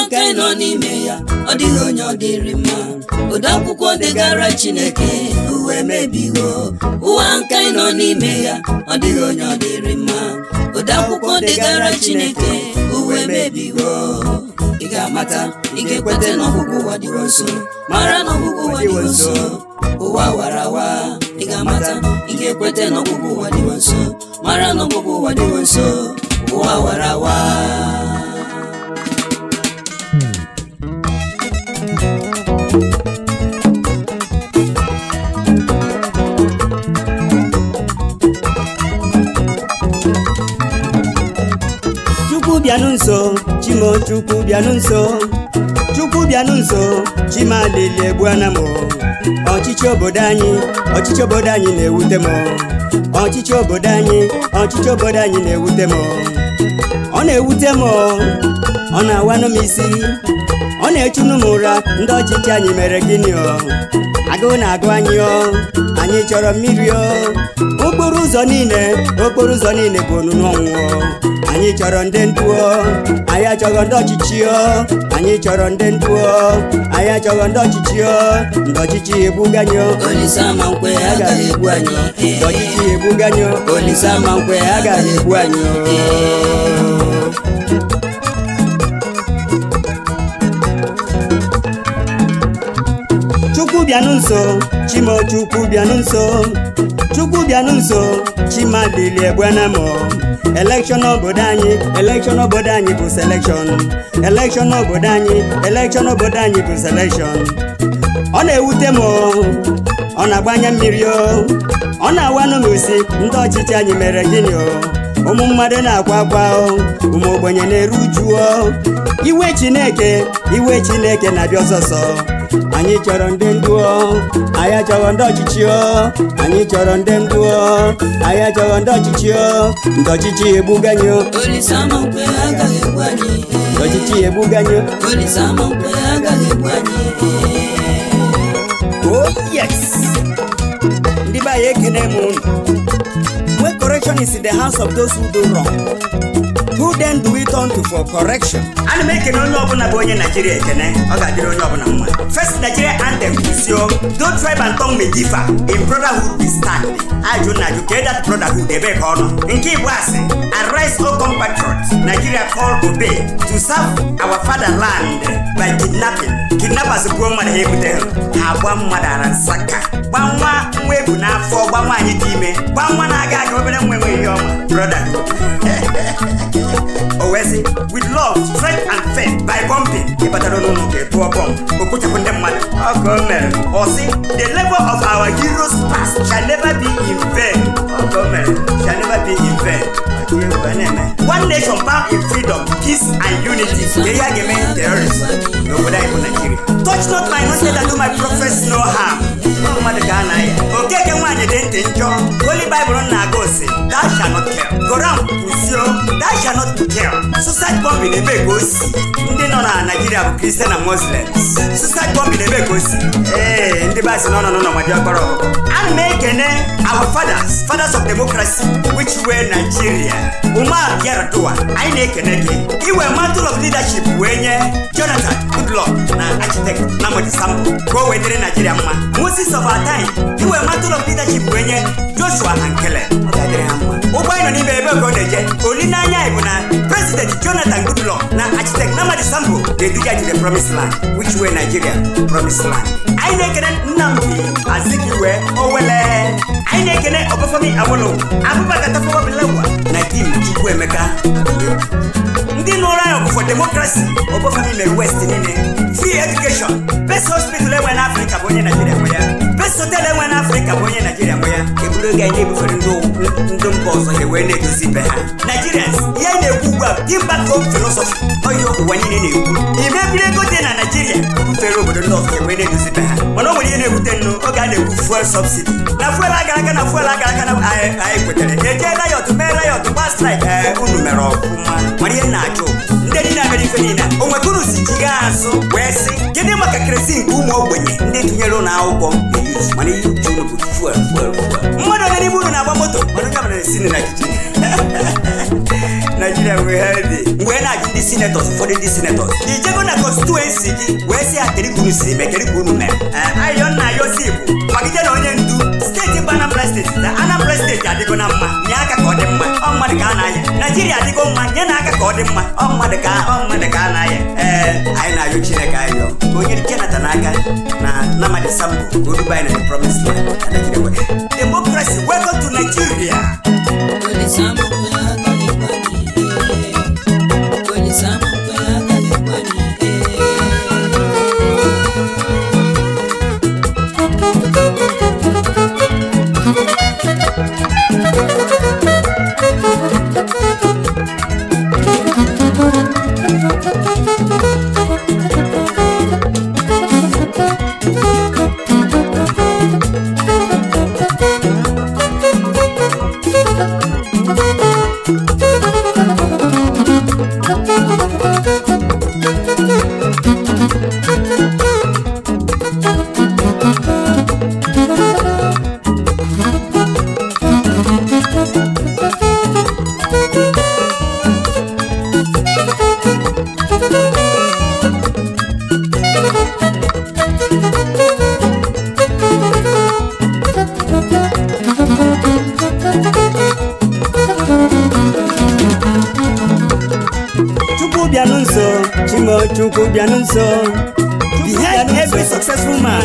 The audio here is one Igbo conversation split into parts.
nke nọ n'ime ya ọ dịghị onye ọ dịrị mma odeakwụkwọ degara Chineke uwe mebigo ụwa nke nọ n'ime ya ọ dịghị onye ọ dịrị mma odeakwụkwọ degara Chineke uwe mebigo ị ga-amata ị ga-ekweta na ọgwụgwụ ụwa dịwo nso mara na ọgwụgwụ ụwa dịwo nso ụwa warawa ị ga-amata ị ga-ekweta na ọgwụgwụ ụwa dịwo nso mara na ọgwụgwụ ụwa dịwo nso ụwa warawa Chukwu bịanụ nso Chimo Chukwu bịanụ nso Chukwu bịanụ nso Chimalili Egbunam ọchịchị obodo anyị na-ewute m ọchịchị obodo anyị na-ewute m ọ na-ewute m ọ na-awanụ m isi ọ na-echunu m ụra ndị ọchịchị anyị mere gịnị agụụ na-agụ anyị chọrọ mmiri okporo ụzọ niile bụ onunu ọnwụọ anyị chọrọ ndị ndu anyị achọghị ndị ọchịchị anyị chọrọ ndị ndu anyị achọghị ndị ọchịchị egbuganyụ Olisama nkwe agaghị egbu anyị ndị ọchịchị egbuganyụ Olisama nkwe agaghị egbu anyị Chukwu bịanụ nso Chimo Chukwu bịanụ nso Chukwu bịanụ nso Chimalili Egbunam election obodo anyị bụ selection election obodo anyị bụ selection ọ na-ewute m ọ na-agbanye mmiri ọ na-awanụ m isi ndị ọchịchị anyị mere gịnị ụmụ mmadụ na-akwa akwa ụmụ ogbenye na-eru uju iwe Chineke na-abịa ọsọsọ anyị chọrọ ndị ndu anyị achọghị ndị ọchịchị anyị chọrọ ndị ndu anyị achọghị ndị ọchịchị egbuganyụ Olisama nkwe agaghị egbu anyị ndị ọchịchị egbuganyụ Olisama nkwe agaghị egbu anyị oh yes ndị be anyị ekene m unu when correction is in the hands of those who do wrong who then do we turn to for correction? Ana m ekene onye ọbụla bụ onye Nigeria ekene ọ ga-adịrị onye ọbụla mma. First Nigeria anthem is your don't tribe and tongue may differ in brotherhood we stand. Ajụ na ajụ kee that brotherhood ebe ka ọ nọ. Nke Igbo asị arise O compatriots Nigeria call obey to serve our fatherland by kidnapping. Kidnappers gbuo mmadụ ha ebute ha gba mmadụ ara nsaka gba nwa ebu n'afọ gba nwaanyị dị ime gba nwa na-aga aga obere nwa enweghị ihe ọma brotherhood. Owezi with love, strength and faith by bombing. Ibataro no ke to bomb. Okucha kunde mmadụ. Oko mere. Osi the labor of our heroes past shall never be in vain. Oko mere. Shall never be in vain. One nation bound in freedom, peace and unity. They are giving terrorists. Nobody in Nigeria. Touch not my anointed and do my prophets no harm. No matter Ghana. Okay, can one identity John. Holy Bible on Nagosi. Thou shalt not kill. Quran, Usio. Thou shalt not kill. Suicide bomb in the Begos. Ndị nọ na Nigeria bụ Christian and Muslims. Suicide bomb in the Begos. Ndị basi no ma dị ọkpọrọ. And make our fathers of democracy, which were Nigeria. Umar Yar'Adua, anyị na-ekene gị. Iwe mantle of leadership wenye Jonathan Goodluck na architect Nnamdi Sambo ka o wetere Nigeria mma. Moses of our time, iwe mantle of leadership wenye Joshua Ankele. Ọ ga-adịrị ha mma. Ụgbọ anyị nọ n'ime ebe ka ọ na-eje. Olileanya anyị bụ na President Jonathan Goodluck na architect Nnamdi Sambo ga-eduga to the promised land, which were Nigeria promised land. Anyị na-ekene Nnamdi Azikiwe Owele. Anyị na-ekene Obafemi Awolowo, Abubakar Tafawa Balewa na Tim Chukwuemeka. Ndị nụrụ anyị for democracy, Obafemi mere West niile. Free education, best hospital enwe na Africa bụ onye Nigeria nwe ya. Best hotel enwe na Africa bụ onye Nigeria nwe ya. Eburu ga anyị ebufere ndị mba ọzọ ga-ewe na-edozi ibe ha. Nigerians, ihe na-ekwu ugbu a give back home philosophy. Onye ụwa niile na-ekwu. Imebiri ego dị na Nigeria bufere obodo ndị ọzọ ga-ewe na-edozi ibe ha. Mana o nwere ihe na-ebute nnu oge a na-ekwu fuel subsidy. Na fuel agaraga na anyị kwetere. Eje riot mee riot gba strike unu mere ọfụma. Mara ihe na-achụ ndị niile mere ife niile o nwekuru si jiga azụ wee sị gịnị maka kerosene nke ụmụ ogbenye ndị tụnyere ụlọ akwụkwọ mana ihe uche unu bụ fuel mmadụ onye n'ime unu na-agba moto mana onye ọbụla na-esi na Nigeria wee healthy mgbe na-ajụ ndị senators ụfọdụ ndị senators ijego na constituency gị wee sị ya keri kunu si eme keri kunu mee ayọ nna ayọ si bụ kwagide na onye ndu steeti bụ Anambra steeti na Anambra steeti adịgo na mma nye aka ka ọ dị mma ọ mmadụ ka a na-aya Naijiria adịgo mma nye na aka ka ọ dị mma ọ mmadụ ka a na-aya anyị na-ayọ Chineke ayọ ka onye Jonathan aka na Namadi Sambo ka o duba anyị na the promised land. Democracy, welcome to Nigeria. Behind every successful man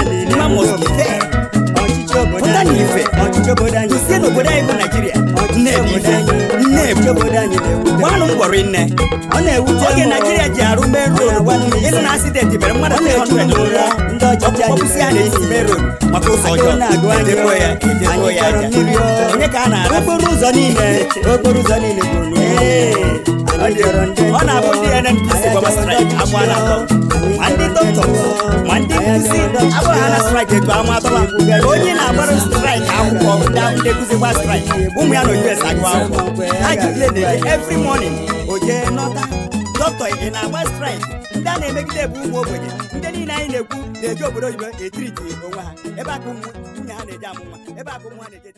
must be there. Pụta n'ife isi n'obodo anyị bụ Nigeria gbanụ mgbọrọ nne oge Nigeria ji arụ main road ịnụ na accident mere mmadụ ọbụsi a na-esi main road maka ụzọ ọjọọ edego ya aja onye ka a na-ara okporo ụzọ niile ọ na-abụ ndị NNPC gbaba strike agba na-atọ ma ndị dọkịta ma ndị nkụzi agba ha na strike ego ama atọla onye na-agbara strike akwụkwọ ndị ahụ ndị nkụzi gba strike ụmụ ya na US agụ akwụkwọ ha jidere na every morning o jee nọta dọkịta ị na-agba strike ndị a na-emegide bụ ụmụ ogbenye ndị niile anyị na-ekwu na-eji obodo oyibo etiriti onwe ha ebe aka ụmụ nwunye ha na-eje amụ nwa ebe aka ụmụ ha na-eje